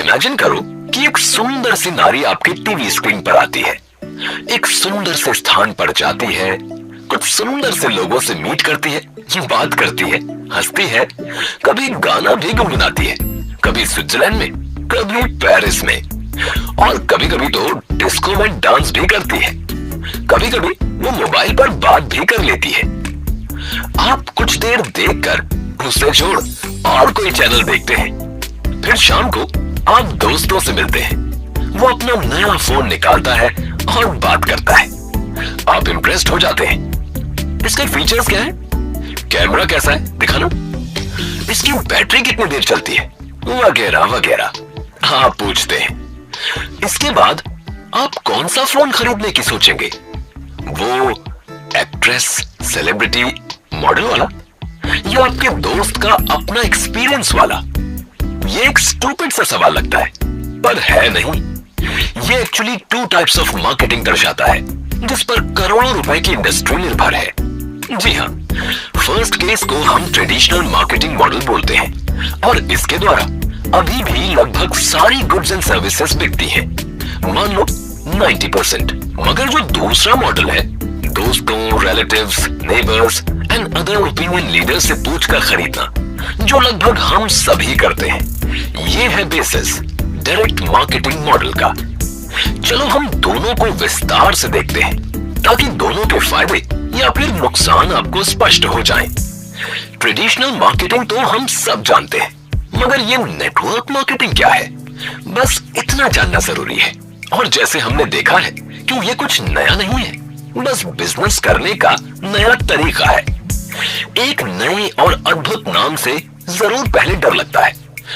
Imagine करो कि एक सुंदर सी नारी आपकी टीवी स्क्रीन पर आती है, एक सुंदर से स्थान पर जाती है, कुछ सुंदर से लोगों से मीट करती है, बात करती है, हंसती है, कभी गाना भी गुनगुनाती है, कभी स्विट्जरलैंड में, कभी पेरिस में, और कभी कभी तो डिस्को में डांस भी करती है। कभी कभी वो मोबाइल पर बात भी कर लेती है। आप कुछ देर देखकर उसे छोड़ और कोई चैनल देखते हैं। फिर शाम को आप दोस्तों से मिलते हैं। वो अपना नया फोन निकालता है और बात करता है। आप इम्प्रेस्ड हो जाते हैं। इसके फीचर्स क्या है, कैमरा कैसा है दिखाना, इसकी बैटरी कितनी देर चलती है, वगैरह वगैरह आप पूछते हैं। इसके बाद आप कौन सा फोन खरीदने की सोचेंगे, वो एक्ट्रेस, सेलिब्रिटी, मॉडल वाला, या आपके दोस्त का अपना एक्सपीरियंस वाला? ये एक स्टूपिड सा सवाल लगता है, पर है नहीं। ये एक्चुअली 2 टाइप्स ऑफ मार्केटिंग दर्शाता है जिस पर करोड़ों रुपए की इंडस्ट्री निर्भर है। जी हाँ, फर्स्ट केस को हम ट्रेडिशनल मार्केटिंग मॉडल बोलते हैं और इसके द्वारा अभी भी लगभग सारी गुड्स एंड सर्विसेज बिकती हैं, मान लो 90%। मगर जो दूसरा मॉडल है, दोस्तों, relatives, neighbours and other opinion leader से पूछकर खरीदना, जो लगभग हम सभी करते हैं, ये है बेसिस डायरेक्ट मार्केटिंग मॉडल का। चलो हम दोनों को विस्तार से देखते हैं ताकि दोनों के फायदे या फिर नुकसान आपको स्पष्ट हो जाएं। ट्रेडिशनल मार्केटिंग तो हम सब जानते हैं, मगर ये नेटवर्क मार्केटिंग क्या है, बस इतना जानना जरूरी है। और जैसे हमने देखा है कि ये कुछ नया नहीं है, बस बिजनेस करने का नया तरीका है। एक नए और अद्भुत नाम से जरूर पहले डर लगता है,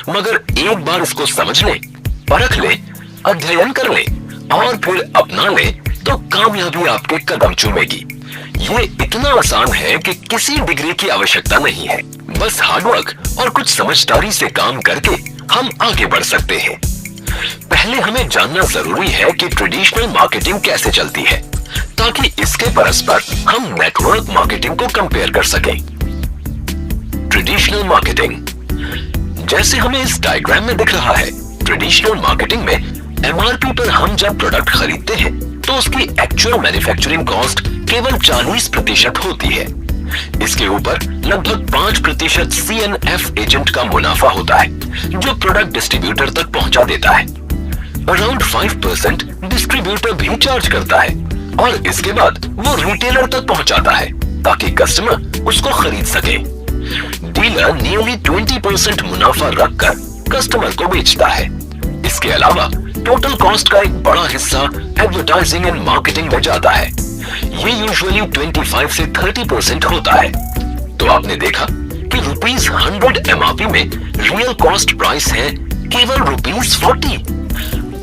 मगर एक बार इसको समझ ले, परख ले, अध्ययन कर ले और फिर अपना ले तो कामयाबी आपके कदम चूमेगी। ये इतना आसान है कि किसी डिग्री की आवश्यकता नहीं है, बस हार्डवर्क और कुछ समझदारी से काम करके हम आगे बढ़ सकते हैं। पहले हमें जानना जरूरी है कि ट्रेडिशनल मार्केटिंग कैसे चलती है, ताकि इसके परस्पर हम नेटवर्क मार्केटिंग को कंपेयर कर सकें। ट्रेडिशनल मार्केटिंग, जैसे हमें इस डायग्राम में दिख रहा है, ट्रेडिशनल मार्केटिंग में एमआरपी पर हम जब प्रोडक्ट खरीदते हैं तो उसकी एक्चुअल मैन्युफैक्चरिंग कॉस्ट केवल 40% होती है। इसके ऊपर लगभग 5% CNF एजेंट का मुनाफा होता है, जो प्रोडक्ट डिस्ट्रीब्यूटर तक पहुंचा देता है। अराउंड 5% डिस्ट्रीब्यूटर भी चार्ज करता है और इसके बाद वो रिटेलर तक पहुंचाता है ताकि कस्टमर उसको खरीद सके। डीलर नियरली 20% मुनाफा रखकर कस्टमर को बेचता है। इसके अलावा टोटल कॉस्ट का एक बड़ा हिस्सा एडवर्टाइजिंग एंड मार्केटिंग में जाता है। ये यूजुअली 25 से 30% होता है। तो आपने देखा कि ₹100 एमआरपी में रियल कॉस्ट प्राइस है केवल ₹40।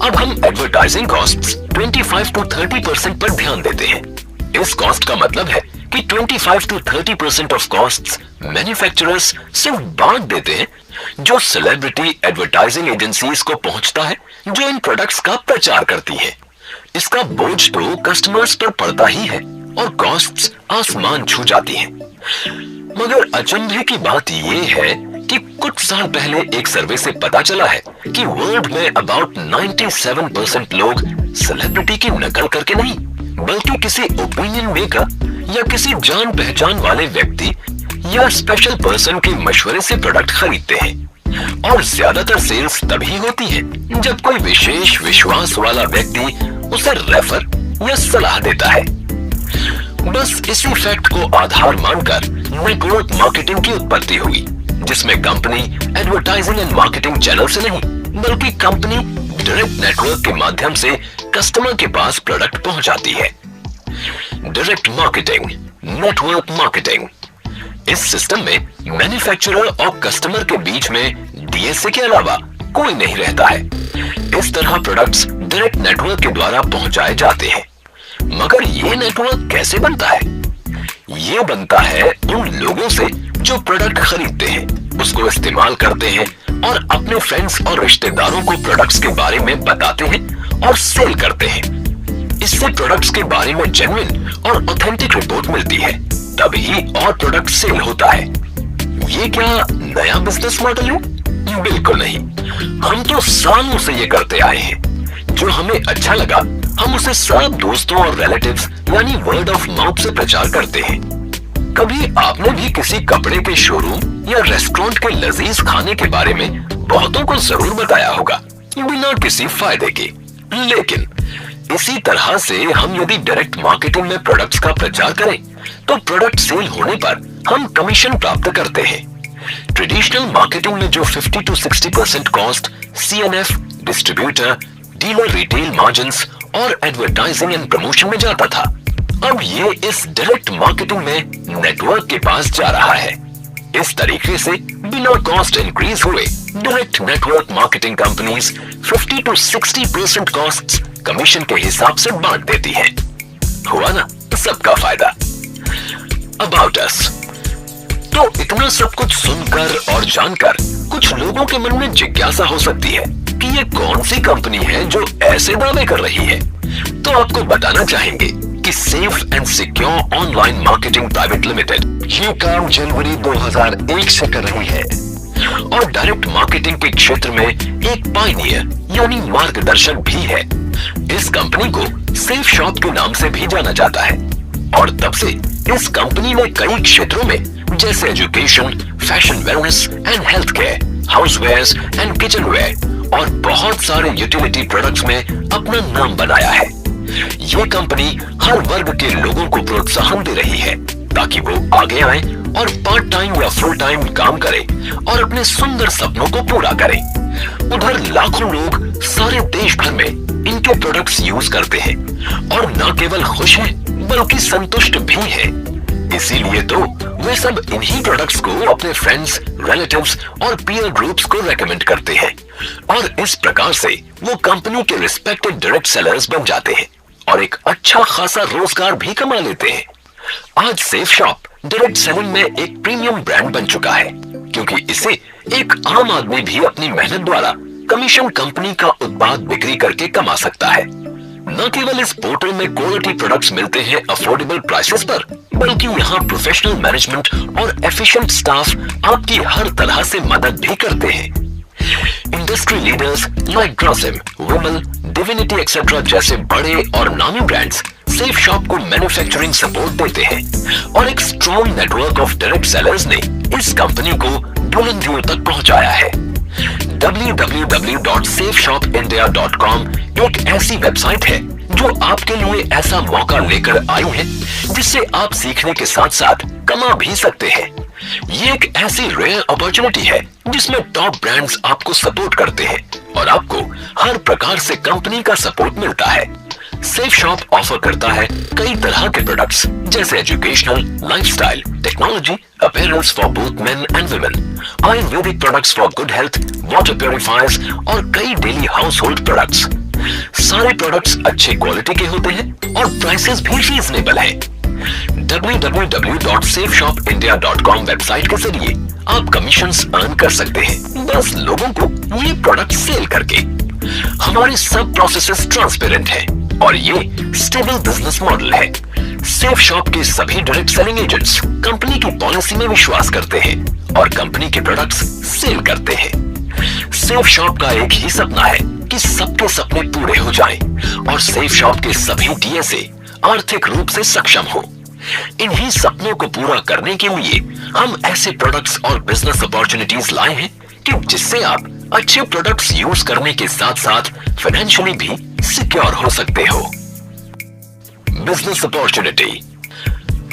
अब हम एडवर्टाइजिंग कॉस्ट्स 25 to 30% पर ध्यान देते हैं। इस कॉस्ट का मतलब है कि 25 to 30% ऑफ कॉस्ट्स मैन्युफैक्चरर्स सिर्फ बांट देते हैं, जो सेलिब्रिटी एडवर्टाइजिंग एजेंसीज को पहुंचता है, जो इन प्रोडक्ट्स का प्रचार करती है। इसका बोझ तो कस्टमर्स पर पड़ता ही है और कॉस्ट्स आसमान छू जाती हैं। मगर अचंभे की बात यह है कि कुछ साल पहले एक सर्वे से पता चला है कि वर्ल्ड में अबाउट 97% लोग सेलिब्रिटी की नकल करके नहीं, बल्कि किसी ओपिनियन मेकर या किसी जान पहचान वाले व्यक्ति या स्पेशल पर्सन के मशवरे से प्रोडक्ट खरीदते हैं। और ज्यादातर सेल्स तभी होती है जब कोई विशेष विश्वास वाला व्यक्ति उसे रेफर या सलाह देता है। बस इसी फैक्ट को आधार मानकर नेटवर्क मार्केटिंग की उत्पत्ति हुई, जिसमें company advertising and marketing channel से नहीं, बल्कि कंपनी डायरेक्ट नेटवर्क के माध्यम से कस्टमर के पास प्रोडक्ट पहुंचाती है। Direct marketing, network marketing. इस सिस्टम में मैन्युफैक्चरर और कस्टमर के बीच में डीएसए के अलावा कोई नहीं रहता है। इस तरह प्रोडक्ट्स डायरेक्ट नेटवर्क के द्वारा पहुंचाए जाते हैं। मगर ये नेटवर्क कैसे बनता है? ये बनता है उन लोगों से जो प्रोडक्ट खरीदते हैं, उसको इस्तेमाल करते हैं और अपने फ्रेंड्स और रिश्तेदारों को प्रोडक्ट्स के बारे में बताते हैं और सेल करते हैं। इससे प्रोडक्ट्स के बारे में जेन्युइन और ऑथेंटिक रिपोर्ट मिलती है, तभी और प्रोडक्ट सेल होता है। ये क्या नया बिजनेस मॉडल है? बिल्कुल नहीं, हम तो सालों से ये करते आए हैं। जो हमें अच्छा लगा हम उसे सब दोस्तों और रिलेटिव्स यानी वर्ड ऑफ माउथ से प्रचार करते हैं। कभी आपने भी किसी कपड़े के शोरूम या रेस्टोरेंट के लजीज खाने के बारे में बहुतों को जरूर बताया होगा, बिना किसी फायदे के। लेकिन इसी तरह से हम यदि डायरेक्ट मार्केटिंग में प्रोडक्ट्स का प्रचार करें तो प्रोडक्ट सेल होने पर हम कमीशन प्राप्त करते हैं। ट्रेडिशनल मार्केटिंग में जो 50 to 60% cost CNF, distributor, dealer retail margins और एडवर्टाइजिंग एंड प्रमोशन में जाता था, अब ये इस डायरेक्ट मार्केटिंग में नेटवर्क के पास जा रहा है। इस तरीके से बिना कॉस्ट इंक्रीज हुए direct network marketing companies 50 to 60% costs commission के हिसाब से बांट देती हैं। हुआ ना सबका फायदा। About us. तो इतना सब कुछ सुनकर और जानकर कुछ लोगों के मन में जिज्ञासा हो सकती है कि ये कौन सी कंपनी है जो ऐसे दावे कर रही है। तो आपको बताना चाहेंगे कि safe and secure online marketing private limited ये काम जनवरी 2001 से कर रही है और डायरेक्ट मार्केटिंग के क्षेत्र में एक पायनियर यानी मार्गदर्शक भी है। इस कंपनी को सेफ शॉप के नाम से भी जाना जाता है और तब से इस कंपनी ने कई क्षेत्रों में जैसे education, fashion, wellness and health care, housewares and kitchenware और बहुत सारे यूटिलिटी प्रोडक्ट्स में अपना नाम बनाया है। ये कंपनी हर वर्ग के लोगों को प्रोत्साहन दे रही है ताकि वो आगे आए और पार्ट टाइम या फुल टाइम काम करें और अपने सुंदर सपनों को पूरा करें। उधर लाखों लोग सारे देश भर में इनके प्रोडक्ट्स यूज करते हैं और न केवल खुश हैं बल्कि संतुष्ट भी हैं। इसीलिए तो वे सब इन्हीं प्रोडक्ट्स को अपने फ्रेंड्स, रिलेटिव्स और पीयर ग्रुप्स को रेकमेंड करते हैं और इस प्रकार से वो कंपनी के रिस्पेक्टेड डायरेक्ट सेलर्स बन जाते हैं और एक अच्छा खासा रोजगार भी कमा लेते हैं। आज सेफ शॉप डायरेक्ट सेलिंग में एक प्रीमियम ब्रांड बन चुका है क्योंकि इसे एक आम आदमी भी अपनी मेहनत द्वारा कमीशन कंपनी का उत्पाद बिक्री करके कमा सकता है। न केवल इस पोर्टल में क्वालिटी प्रोडक्ट्स मिलते हैं अफोर्डेबल प्राइसेस पर, बल्कि यहाँ प्रोफेशनल मैनेजमेंट और एफिशिएंट स्टाफ आपकी हर तरह से मदद भी करते हैं। इंडस्ट्री लीडर्स लाइक ग्रॉसिम, विमल, डिविनिटी एक्सेट्रा जैसे बड़े और नामी ब्रांड्स सेफ शॉप को मैन्युफैक्चरिंग सपोर्ट देते हैं और एक strong network of direct sellers ने इस कंपनी को बुलंदियों तक पहुंचाया है। www.safeshopindia.com एक ऐसी वेबसाइट है जो आपके लिए ऐसा मौका लेकर आई है जिससे आप सीखने के साथ साथ कमा भी सकते हैं। ये एक ऐसी रेयर अपॉर्चुनिटी है जिसमें टॉप ब्रांड्स आपको सपोर्ट करते हैं और आपको हर प्रकार से कंपनी का सपोर्ट मिलता है। सेफ शॉप ऑफर करता है कई तरह के प्रोडक्ट्स जैसे educational, lifestyle, technology, appearance for both men and women, Ayurvedic products for good health, water purifiers और कई डेली हाउस होल्ड प्रोडक्ट्स। सारे प्रोडक्ट्स अच्छे क्वालिटी के होते हैं और प्राइसेस भी रीजनेबल है। www.safeshopindia.com वेबसाइट के जरिए आप कमीशंस अर्न कर सकते हैं बस लोगों को ये प्रोडक्ट सेल करके। हमारी सब प्रोसेसेस ट्रांसपेरेंट है और ये स्टेबल बिजनेस मॉडल है। सेफ शॉप के सभी डायरेक्ट सेलिंग एजेंट्स कंपनी की पॉलिसी में विश्वास करते हैं और कंपनी के प्रोडक्ट्स सेल करते हैं। सेफ शॉप का एक ही सपना है कि सबके सपने पूरे हो जाएं और सेफ शॉप के सभी DSA आर्थिक रूप से सक्षम हो। इन्हीं सपनों को पूरा करने के लिए हम ऐसे प्रोडक्ट्स और बिजनेस अपॉर्चुनिटीज लाए हैं कि जिससे आप अच्छे प्रोडक्ट्स यूज करने के साथ साथ फाइनेंशियली भी सिक्योर हो सकते हो। Business opportunity.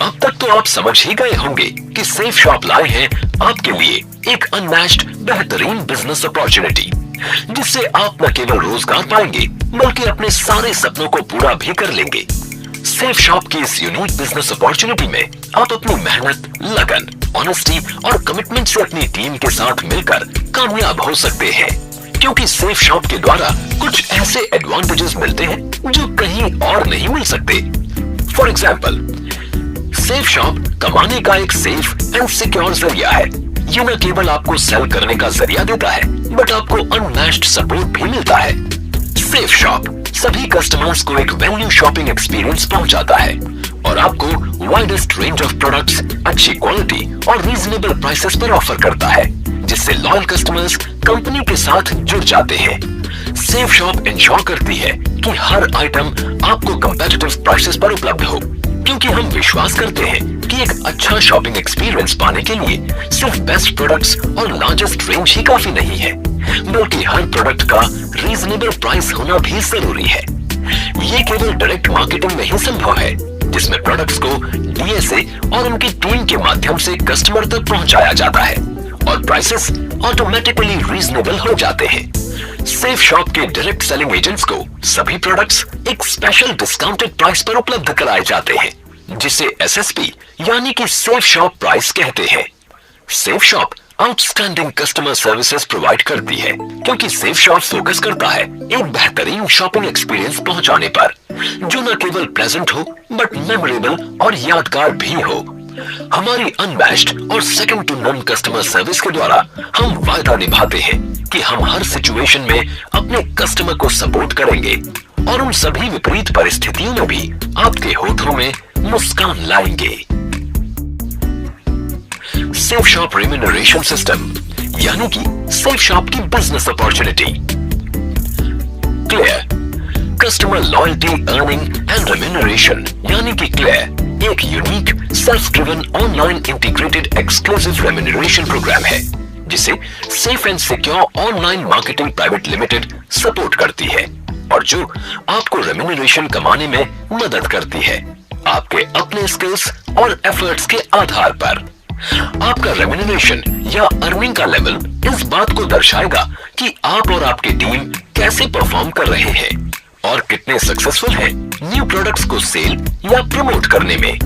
अब तक तो आप समझ ही गए होंगे कि सेफ शॉप लाए हैं आपके लिए एक अनमैच्ड बेहतरीन बिजनेस अपॉर्चुनिटी जिससे आप न केवल रोजगार पाएंगे बल्कि अपने सारे सपनों को पूरा भी कर लेंगे। सेफ शॉप की इस यूनिक बिजनेस अपॉर्चुनिटी में आप अपनी मेहनत, लगन, ऑनेस्टी और कमिटमेंट से अपनी टीम के साथ मिलकर कामयाब हो सकते हैं क्योंकि सेफ शॉप के द्वारा कुछ ऐसे एडवांटेजेस मिलते हैं जो कहीं और नहीं मिल सकते। फॉर एग्जाम्पल, सेफ शॉप कमाने का एक सेफ एंड सिक्योर जरिया है। ये न केवल आपको सेल करने का जरिया देता है बट आपको अनमैच्ड सपोर्ट भी मिलता है। सेफ शॉप सभी कस्टमर्स को एक वैल्यू शॉपिंग एक्सपीरियंस पहुंचाता है और आपको वाइडेस्ट रेंज ऑफ प्रोडक्ट्स अच्छी क्वालिटी और रीजनेबल प्राइसेस पर ऑफर करता है जिससे जिससे लॉयल कस्टमर्स कंपनी के साथ जुड़ जाते हैं। सेफ शॉप इंश्योर करती है कि हर आइटम आपको कंपेटिटिव प्राइसेस पर उपलब्ध हो, क्योंकि हम विश्वास करते हैं कि एक अच्छा शॉपिंग एक्सपीरियंस पाने के लिए सिर्फ बेस्ट प्रोडक्ट्स और लार्जेस्ट रेंज ही काफी नहीं है, बल्कि हर प्रोडक्ट का रीजनेबल प्राइस होना भी जरूरी है। ये केवल डायरेक्ट मार्केटिंग में ही संभव है, जिसमें प्रोडक्ट्स को डीएसए और उनकी टीम के माध्यम से कस्टमर तक पहुंचाया जाता है और प्राइसेस ऑटोमेटिकली रीजनेबल हो जाते हैं। सेफ शॉप के डायरेक्ट सेलिंग एजेंट्स को सभी प्रोडक्ट्स एक स्पेशल डिस्काउंटेड प्राइस पर उपलब्ध कराए जाते हैं, जिसे एसएसपी यानी कि सेफ शॉप प्राइस कहते हैं। Safe shop outstanding customer services provide करती है, क्योंकि सेफ शॉप फोकस करता है एक बेहतरीन शॉपिंग एक्सपीरियंस पहुंचाने पर, जो न केवल प्लेजेंट हो बट मेमोरेबल और यादगार भी हो। हमारी अनमैच्ड और second to none customer service के द्वारा हम वायदा निभाते हैं कि हम हर सिचुएशन में अपने कस्टमर को सपोर्ट करेंगे और उन सभी विपरीत परिस्थितियों में भी आपके होठों में मुस्कान लाएंगे। सेफ शॉप रेम्यूनरेशन सिस्टम यानी कि सेफ शॉप की business opportunity. Clear customer loyalty earning and remuneration यानी कि क्लियर एक unique self driven online integrated exclusive remuneration program है, जिसे safe and secure online marketing private limited support करती है और जो आपको रेम्यूनरेशन कमाने में मदद करती है, आपके अपने स्किल्स और एफर्ट्स के आधार पर। आपका रेम्यूनरेशन या अर्निंग का लेवल इस बात को दर्शाएगा कि आप और आपकी टीम कैसे परफॉर्म कर रहे हैं और कितने सक्सेसफुल हैं न्यू प्रोडक्ट्स को सेल या प्रमोट करने में।